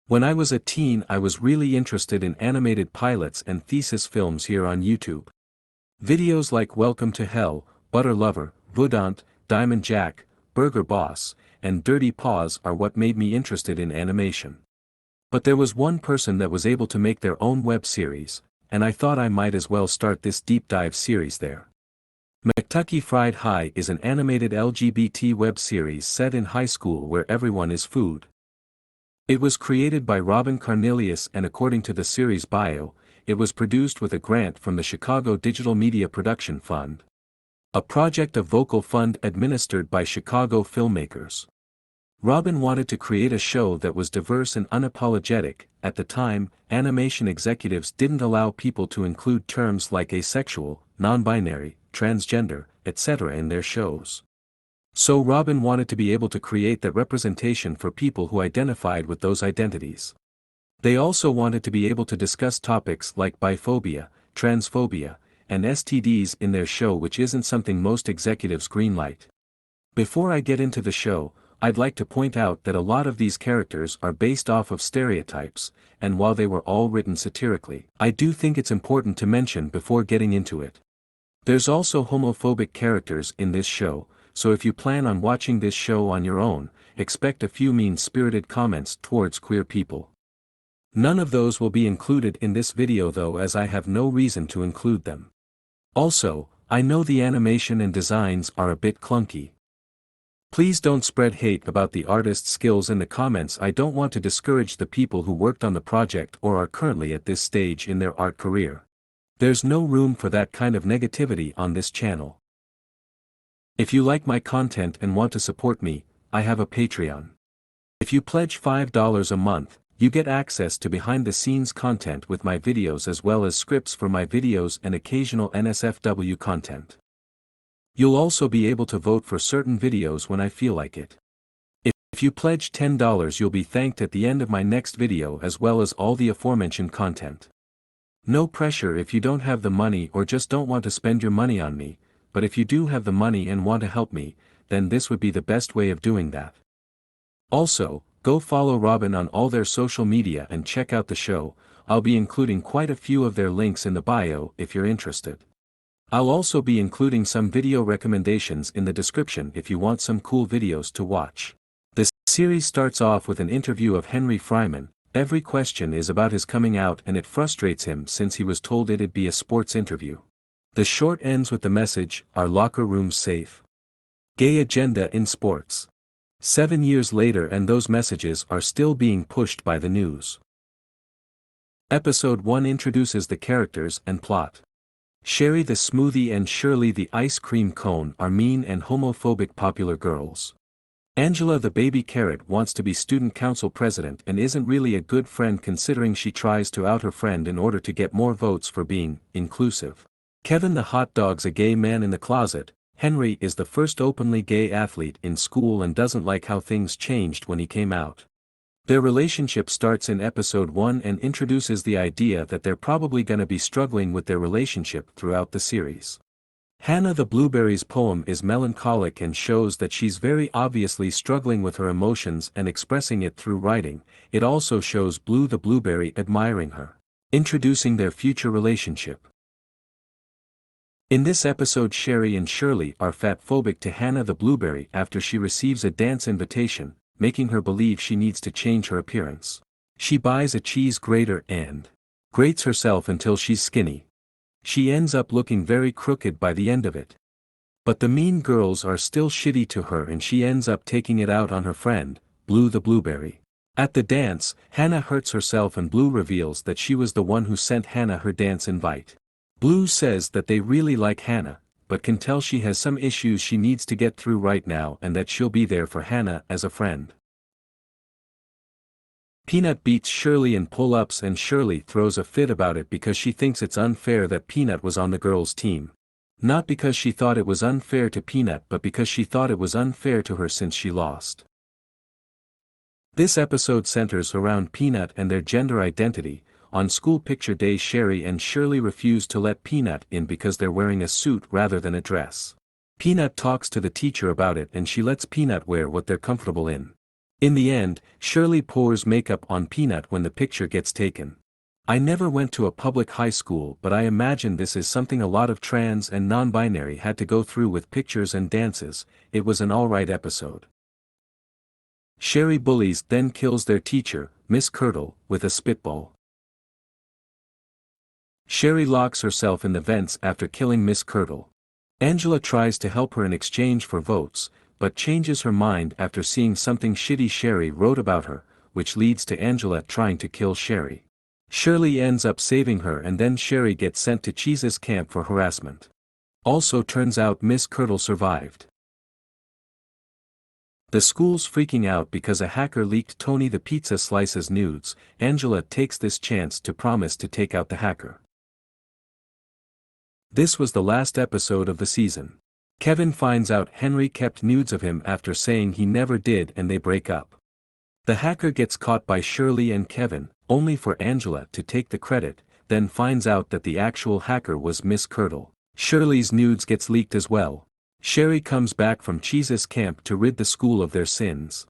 When I was a teen I was really interested in animated pilots and thesis films here on YouTube. Videos like Welcome to Hell, Butter Lover, Voodant, Diamond Jack, Burger Boss, and Dirty Paws are what made me interested in animation. But there was one person that was able to make their own web series, and I thought I might as well start this deep dive series there. McTucky Fried High is an animated LGBT web series set in high school where everyone is food. It was created by Robin Cornelius and according to the series bio, it was produced with a grant from the Chicago Digital Media Production Fund, a project of Vocal Fund administered by Chicago filmmakers. Robin wanted to create a show that was diverse and unapologetic. At the time, animation executives didn't allow people to include terms like asexual, non-binary, transgender, etc. in their shows. So Robin wanted to be able to create that representation for people who identified with those identities. They also wanted to be able to discuss topics like biphobia, transphobia, and STDs in their show, which isn't something most executives greenlight. Before I get into the show, I'd like to point out that a lot of these characters are based off of stereotypes, and while they were all written satirically, I do think it's important to mention before getting into it. There's also homophobic characters in this show, so if you plan on watching this show on your own, expect a few mean-spirited comments towards queer people. None of those will be included in this video though, as I have no reason to include them. Also, I know the animation and designs are a bit clunky. Please don't spread hate about the artist's skills in the comments. I don't want to discourage the people who worked on the project or are currently at this stage in their art career. There's no room for that kind of negativity on this channel. If you like my content and want to support me, I have a Patreon. If you pledge $5 a month, you get access to behind-the-scenes content with my videos as well as scripts for my videos and occasional NSFW content. You'll also be able to vote for certain videos when I feel like it. If you pledge $10, you'll be thanked at the end of my next video as well as all the aforementioned content. No pressure if you don't have the money or just don't want to spend your money on me, but if you do have the money and want to help me, then this would be the best way of doing that. Also, go follow Robin on all their social media and check out the show. I'll be including quite a few of their links in the bio if you're interested. I'll also be including some video recommendations in the description if you want some cool videos to watch. The series starts off with an interview of Henry Fryman. Every question is about his coming out and it frustrates him since he was told it'd be a sports interview. The short ends with the message, "Our locker room's safe. Gay agenda in sports." 7 years later and those messages are still being pushed by the news. Episode 1 introduces the characters and plot. Sherry the smoothie and Shirley the ice cream cone are mean and homophobic popular girls. Angela the baby carrot wants to be student council president and isn't really a good friend considering she tries to out her friend in order to get more votes for being inclusive. Kevin the hot dog's a gay man in the closet. Henry is the first openly gay athlete in school and doesn't like how things changed when he came out. Their relationship starts in episode 1 and introduces the idea that they're probably gonna be struggling with their relationship throughout the series. Hannah the Blueberry's poem is melancholic and shows that she's very obviously struggling with her emotions and expressing it through writing. It also shows Blue the Blueberry admiring her, introducing their future relationship. In this episode, Sherry and Shirley are fatphobic to Hannah the Blueberry after she receives a dance invitation, making her believe she needs to change her appearance. She buys a cheese grater and grates herself until she's skinny. She ends up looking very crooked by the end of it. But the mean girls are still shitty to her and she ends up taking it out on her friend, Blue the Blueberry. At the dance, Hannah hurts herself and Blue reveals that she was the one who sent Hannah her dance invite. Blue says that they really like Hannah, but can tell she has some issues she needs to get through right now and that she'll be there for Hannah as a friend. Peanut beats Shirley in pull-ups and Shirley throws a fit about it because she thinks it's unfair that Peanut was on the girls' team. Not because she thought it was unfair to Peanut but because she thought it was unfair to her since she lost. This episode centers around Peanut and their gender identity. On school picture day, Sherry and Shirley refuse to let Peanut in because they're wearing a suit rather than a dress. Peanut talks to the teacher about it and she lets Peanut wear what they're comfortable in. In the end, Shirley pours makeup on Peanut when the picture gets taken. I never went to a public high school, but I imagine this is something a lot of trans and non-binary had to go through with pictures and dances. It was an alright episode. Sherry bullies then kills their teacher, Miss Curdle, with a spitball. Sherry locks herself in the vents after killing Miss Curdle. Angela tries to help her in exchange for votes, but changes her mind after seeing something shitty Sherry wrote about her, which leads to Angela trying to kill Sherry. Shirley ends up saving her, and then Sherry gets sent to Cheese's camp for harassment. Also turns out Miss Curdle survived. The school's freaking out because a hacker leaked Tony the Pizza Slice's nudes. Angela takes this chance to promise to take out the hacker. This was the last episode of the season. Kevin finds out Henry kept nudes of him after saying he never did, and they break up. The hacker gets caught by Shirley and Kevin, only for Angela to take the credit, then finds out that the actual hacker was Miss Curdle. Shirley's nudes gets leaked as well. Sherry comes back from Cheese's camp to rid the school of their sins.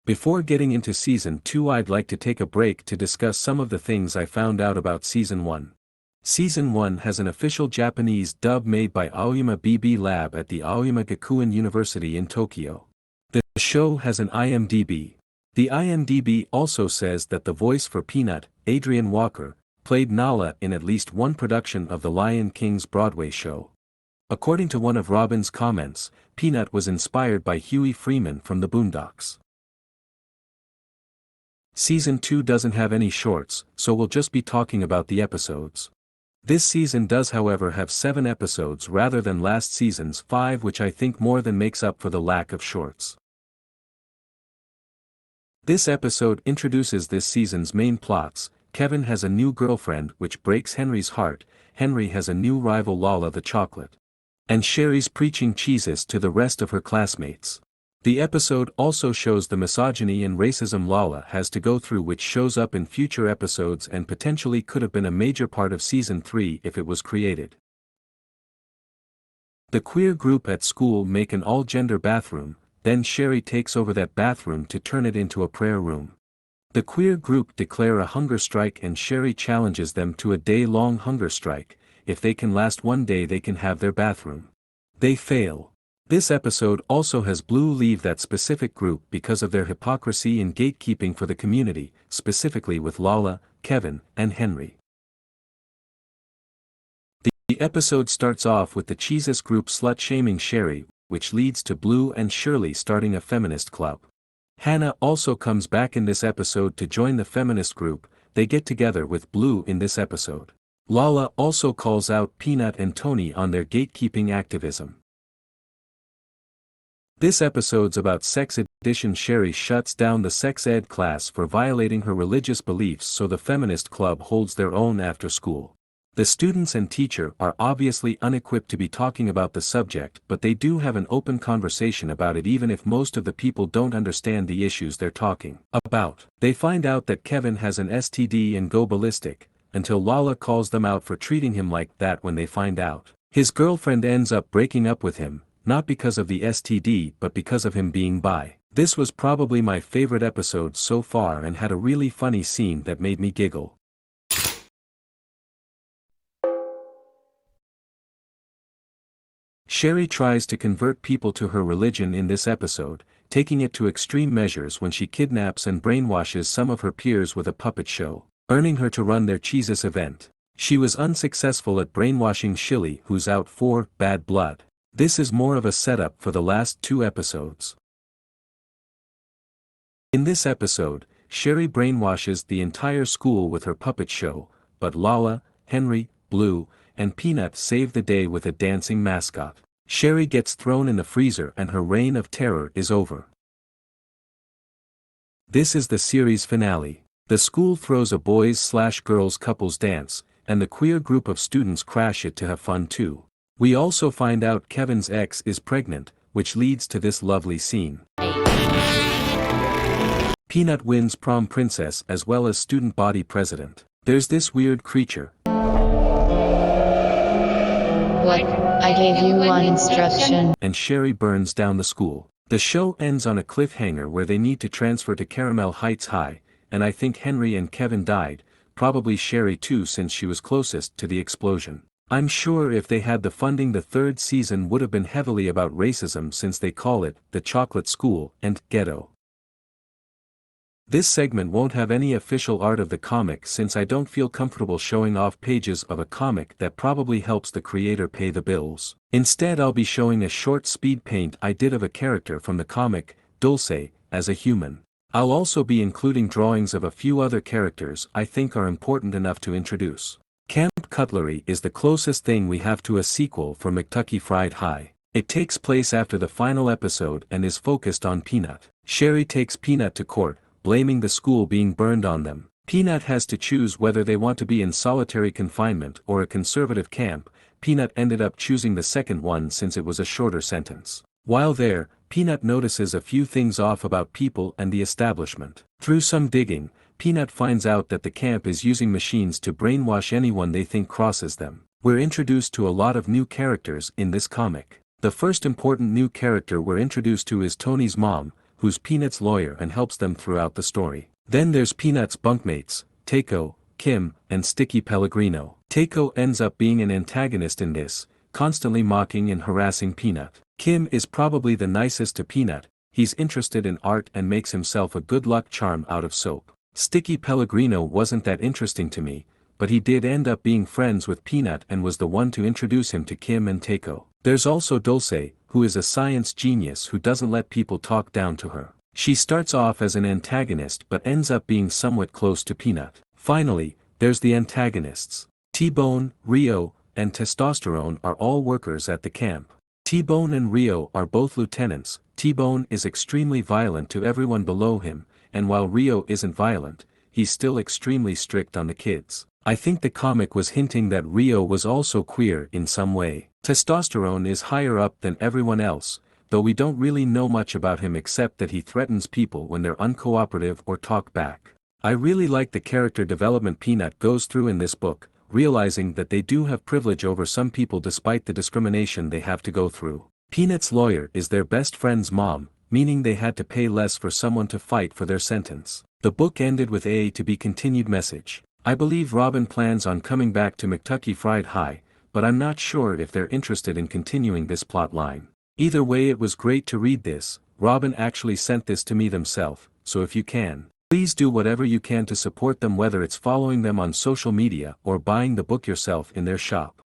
Before getting into Season 2, I'd like to take a break to discuss some of the things I found out about Season 1. Season 1 has an official Japanese dub made by Aoyama BB Lab at the Aoyama Gakuin University in Tokyo. The show has an IMDb. The IMDb also says that the voice for Peanut, Adrian Walker, played Nala in at least one production of The Lion King's Broadway show. According to one of Robin's comments, Peanut was inspired by Huey Freeman from The Boondocks. Season 2 doesn't have any shorts, so we'll just be talking about the episodes. This season does, however, have 7 episodes rather than last season's 5, which I think more than makes up for the lack of shorts. This episode introduces this season's main plots. Kevin has a new girlfriend, which breaks Henry's heart. Henry has a new rival, Lala the Chocolate. And Sherry's preaching cheeses to the rest of her classmates. The episode also shows the misogyny and racism Lala has to go through, which shows up in future episodes and potentially could have been a major part of Season 3 if it was created. The queer group at school make an all-gender bathroom, then Sherry takes over that bathroom to turn it into a prayer room. The queer group declare a hunger strike, and Sherry challenges them to a day-long hunger strike. If they can last one day, they can have their bathroom. They fail. This episode also has Blue leave that specific group because of their hypocrisy and gatekeeping for the community, specifically with Lala, Kevin, and Henry. The episode starts off with the Cheeses group slut-shaming Sherry, which leads to Blue and Shirley starting a feminist club. Hannah also comes back in this episode to join the feminist group. They get together with Blue in this episode. Lala also calls out Peanut and Tony on their gatekeeping activism. This episode's about sex edition. Sherry shuts down the sex ed class for violating her religious beliefs, so the feminist club holds their own after school. The students and teacher are obviously unequipped to be talking about the subject, but they do have an open conversation about it, even if most of the people don't understand the issues they're talking about. They find out that Kevin has an STD and go ballistic, until Lala calls them out for treating him like that. When they find out, his girlfriend ends up breaking up with him, not because of the STD but because of him being bi. This was probably my favorite episode so far and had a really funny scene that made me giggle. Sherry tries to convert people to her religion in this episode, taking it to extreme measures when she kidnaps and brainwashes some of her peers with a puppet show, earning her to run their Cheeses event. She was unsuccessful at brainwashing Shilly, who's out for bad blood. This is more of a setup for the last 2 episodes. In this episode, Sherry brainwashes the entire school with her puppet show, but Lala, Henry, Blue, and Peanut save the day with a dancing mascot. Sherry gets thrown in the freezer and her reign of terror is over. This is the series finale. The school throws a boys/girls couples dance, and the queer group of students crash it to have fun too. We also find out Kevin's ex is pregnant, which leads to this lovely scene. Peanut wins prom princess as well as student body president. There's this weird creature. What? I gave you one instruction. And Sherry burns down the school. The show ends on a cliffhanger where they need to transfer to Caramel Heights High, and I think Henry and Kevin died, probably Sherry too since she was closest to the explosion. I'm sure if they had the funding the third season would have been heavily about racism since they call it the chocolate school and ghetto. This segment won't have any official art of the comic since I don't feel comfortable showing off pages of a comic that probably helps the creator pay the bills. Instead I'll be showing a short speed paint I did of a character from the comic, Dulce, as a human. I'll also be including drawings of a few other characters I think are important enough to introduce. Camp Cutlery is the closest thing we have to a sequel for McTucky Fried High. It takes place after the final episode and is focused on Peanut. Sherry takes Peanut to court, blaming the school being burned on them. Peanut has to choose whether they want to be in solitary confinement or a conservative camp. Peanut ended up choosing the second one since it was a shorter sentence. While there, Peanut notices a few things off about people and the establishment. Through some digging, Peanut finds out that the camp is using machines to brainwash anyone they think crosses them. We're introduced to a lot of new characters in this comic. The first important new character we're introduced to is Tony's mom, who's Peanut's lawyer and helps them throughout the story. Then there's Peanut's bunkmates, Takeo, Kim, and Sticky Pellegrino. Takeo ends up being an antagonist in this, constantly mocking and harassing Peanut. Kim is probably the nicest to Peanut, he's interested in art and makes himself a good luck charm out of soap. Sticky Pellegrino wasn't that interesting to me, but he did end up being friends with Peanut and was the one to introduce him to Kim and Takeo. There's also Dulce, who is a science genius who doesn't let people talk down to her. She starts off as an antagonist but ends up being somewhat close to Peanut. Finally, there's the antagonists. T-Bone, Rio, and Testosterone are all workers at the camp. T-Bone and Rio are both lieutenants. T-Bone is extremely violent to everyone below him, and while Rio isn't violent, he's still extremely strict on the kids. I think the comic was hinting that Rio was also queer in some way. Testosterone is higher up than everyone else, though we don't really know much about him except that he threatens people when they're uncooperative or talk back. I really like the character development Peanut goes through in this book, realizing that they do have privilege over some people despite the discrimination they have to go through. Peanut's lawyer is their best friend's mom, meaning they had to pay less for someone to fight for their sentence. The book ended with a to be continued message. I believe Robin plans on coming back to McTucky Fried High, but I'm not sure if they're interested in continuing this plot line. Either way, it was great to read this. Robin actually sent this to me themselves, so if you can, please do whatever you can to support them, whether it's following them on social media or buying the book yourself in their shop.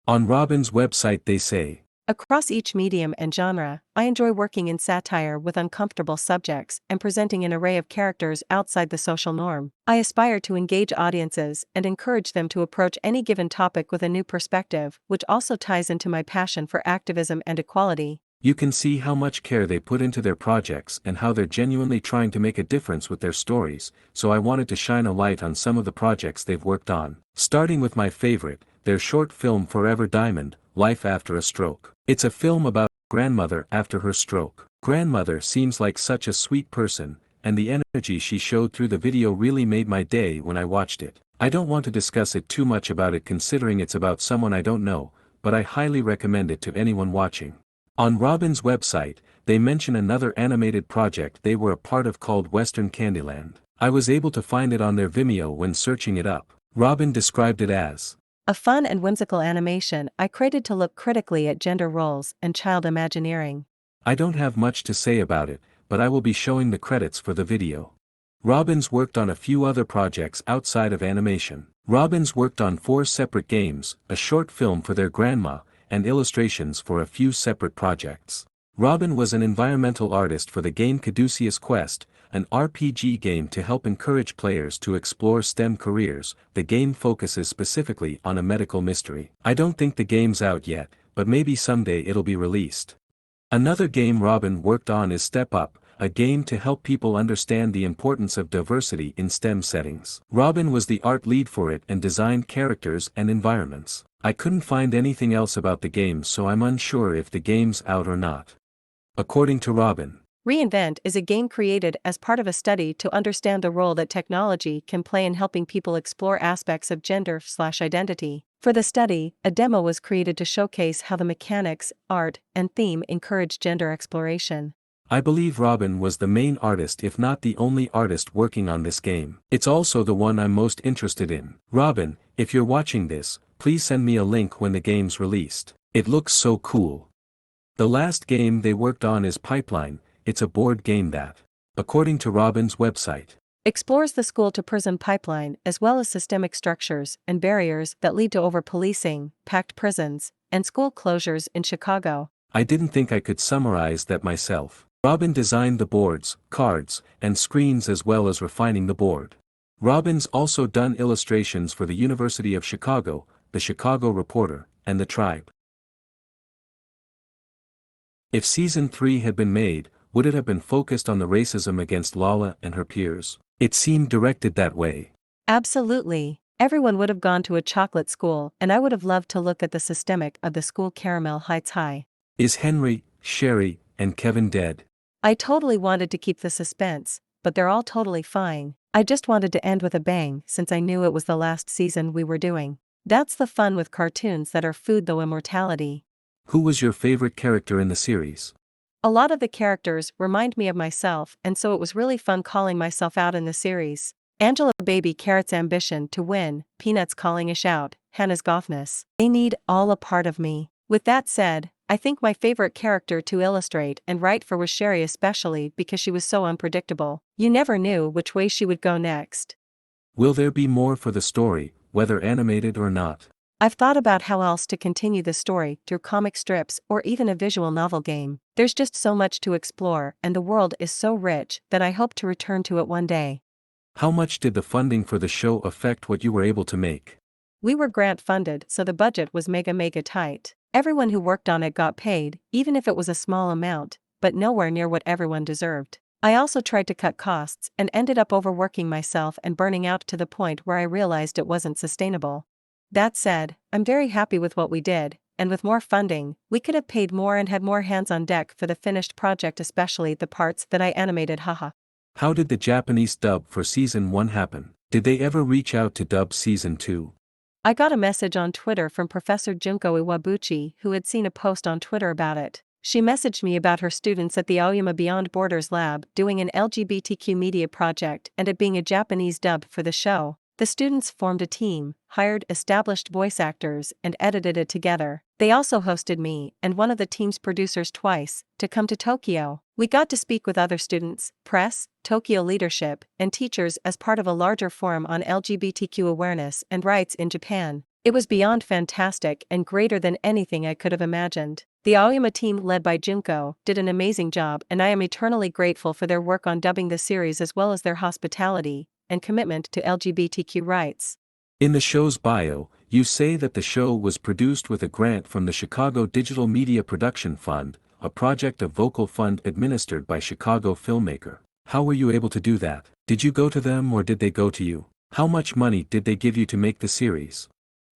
On Robin's website they say, across each medium and genre, I enjoy working in satire with uncomfortable subjects and presenting an array of characters outside the social norm. I aspire to engage audiences and encourage them to approach any given topic with a new perspective, which also ties into my passion for activism and equality. You can see how much care they put into their projects and how they're genuinely trying to make a difference with their stories, so I wanted to shine a light on some of the projects they've worked on. Starting with my favorite, their short film Forever Diamond, Life After a Stroke. It's a film about grandmother after her stroke. Grandmother seems like such a sweet person, and the energy she showed through the video really made my day when I watched it. I don't want to discuss it too much about it considering it's about someone I don't know, but I highly recommend it to anyone watching. On Robin's website, they mention another animated project they were a part of called Western Candyland. I was able to find it on their Vimeo when searching it up. Robin described it as a fun and whimsical animation I created to look critically at gender roles and child imagineering. I don't have much to say about it, but I will be showing the credits for the video. Robin's worked on a few other projects outside of animation. Robin's worked on 4 separate games, a short film for their grandma, and illustrations for a few separate projects. Robin was an environmental artist for the game Caduceus Quest, an RPG game to help encourage players to explore STEM careers. The game focuses specifically on a medical mystery. I don't think the game's out yet, but maybe someday it'll be released. Another game Robin worked on is Step Up, a game to help people understand the importance of diversity in STEM settings. Robin was the art lead for it and designed characters and environments. I couldn't find anything else about the game, so I'm unsure if the game's out or not. According to Robin, Reinvent is a game created as part of a study to understand the role that technology can play in helping people explore aspects of gender/identity. For the study, a demo was created to showcase how the mechanics, art, and theme encourage gender exploration. I believe Robin was the main artist, if not the only artist working on this game. It's also the one I'm most interested in. Robin, if you're watching this, please send me a link when the game's released. It looks so cool. The last game they worked on is Pipeline. It's a board game that, according to Robin's website, Explores the school-to-prison pipeline as well as systemic structures and barriers that lead to over-policing, packed prisons, and school closures in Chicago. I didn't think I could summarize that myself. Robin designed the boards, cards, and screens as well as refining the board. Robin's also done illustrations for the University of Chicago, the Chicago Reporter, and the Tribe. If Season 3 had been made, would it have been focused on the racism against Lala and her peers? It seemed directed that way. Absolutely. Everyone would have gone to a chocolate school, and I would have loved to look at the systemic of the school Caramel Heights High. Is Henry, Sherry, and Kevin dead? I totally wanted to keep the suspense, but they're all totally fine. I just wanted to end with a bang since I knew it was the last season we were doing. That's the fun with cartoons that are food though immortality. Who was your favorite character in the series? A lot of the characters remind me of myself, and so it was really fun calling myself out in the series. Angela Baby Carrot's ambition to win, Peanuts calling Ish out, Hannah's gothness. They need all a part of me. With that said, I think my favorite character to illustrate and write for was Sherry, especially because she was so unpredictable. You never knew which way she would go next. Will there be more for the story, whether animated or not? I've thought about how else to continue the story through comic strips or even a visual novel game. There's just so much to explore, and the world is so rich that I hope to return to it one day. How much did the funding for the show affect what you were able to make? We were grant funded, so the budget was mega tight. Everyone who worked on it got paid, even if it was a small amount, but nowhere near what everyone deserved. I also tried to cut costs and ended up overworking myself and burning out to the point where I realized it wasn't sustainable. That said, I'm very happy with what we did, and with more funding, we could have paid more and had more hands on deck for the finished project, especially the parts that I animated. Haha. How did the Japanese dub for Season 1 happen? Did they ever reach out to dub Season 2? I got a message on Twitter from Professor Junko Iwabuchi, who had seen a post on Twitter about it. She messaged me about her students at the Aoyama Beyond Borders lab doing an LGBTQ media project and it being a Japanese dub for the show. The students formed a team, hired established voice actors, and edited it together. They also hosted me and one of the team's producers twice to come to Tokyo. We got to speak with other students, press, Tokyo leadership, and teachers as part of a larger forum on LGBTQ awareness and rights in Japan. It was beyond fantastic and greater than anything I could have imagined. The Aoyama team led by Junko did an amazing job, and I am eternally grateful for their work on dubbing the series as well as their hospitality and commitment to LGBTQ rights. In the show's bio, you say that the show was produced with a grant from the Chicago Digital Media Production Fund, a project of Vocal Fund administered by Chicago filmmaker. How were you able to do that? Did you go to them or did they go to you? How much money did they give you to make the series?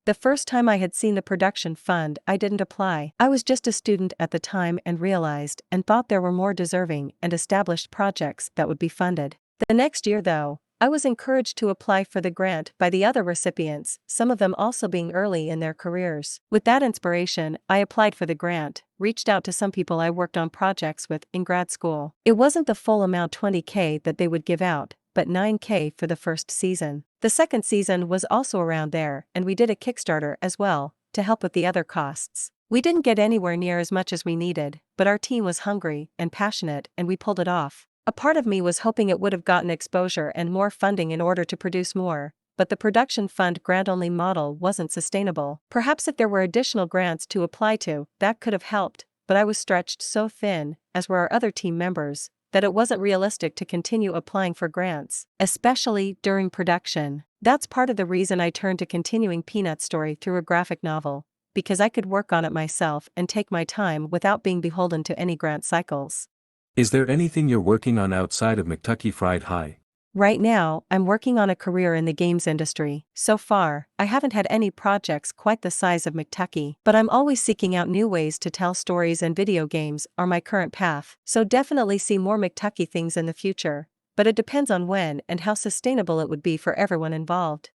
The first time I had seen the production fund, I didn't apply. I was just a student at the time and realized and thought there were more deserving and established projects that would be funded. The next year, though, I was encouraged to apply for the grant by the other recipients, some of them also being early in their careers. With that inspiration, I applied for the grant, reached out to some people I worked on projects with in grad school. It wasn't the full amount $20,000 that they would give out, but $9,000 for the first season. The second season was also around there, and we did a Kickstarter as well, to help with the other costs. We didn't get anywhere near as much as we needed, but our team was hungry and passionate and we pulled it off. A part of me was hoping it would have gotten exposure and more funding in order to produce more, but the production fund grant-only model wasn't sustainable. Perhaps if there were additional grants to apply to, that could have helped, but I was stretched so thin, as were our other team members, that it wasn't realistic to continue applying for grants, especially during production. That's part of the reason I turned to continuing Peanut's story through a graphic novel, because I could work on it myself and take my time without being beholden to any grant cycles. Is there anything you're working on outside of McTucky Fried High? Right now, I'm working on a career in the games industry. So far, I haven't had any projects quite the size of McTucky, but I'm always seeking out new ways to tell stories, and video games are my current path. So definitely see more McTucky things in the future, but it depends on when and how sustainable it would be for everyone involved.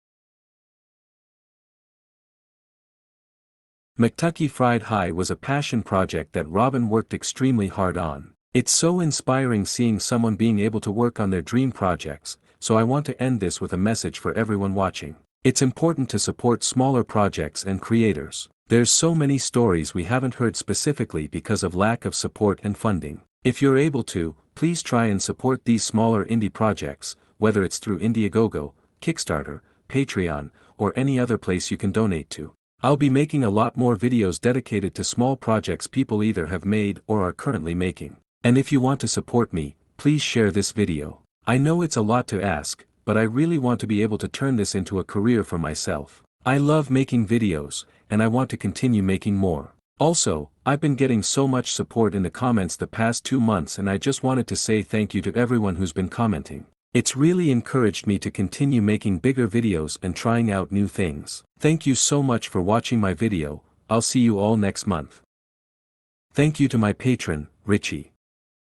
McTucky Fried High was a passion project that Robin worked extremely hard on. It's so inspiring seeing someone being able to work on their dream projects, so I want to end this with a message for everyone watching. It's important to support smaller projects and creators. There's so many stories we haven't heard specifically because of lack of support and funding. If you're able to, please try and support these smaller indie projects, whether it's through Indiegogo, Kickstarter, Patreon, or any other place you can donate to. I'll be making a lot more videos dedicated to small projects people either have made or are currently making. And if you want to support me, please share this video. I know it's a lot to ask, but I really want to be able to turn this into a career for myself. I love making videos, and I want to continue making more. Also, I've been getting so much support in the comments the past 2 months, and I just wanted to say thank you to everyone who's been commenting. It's really encouraged me to continue making bigger videos and trying out new things. Thank you so much for watching my video. I'll see you all next month. Thank you to my patron, Richie.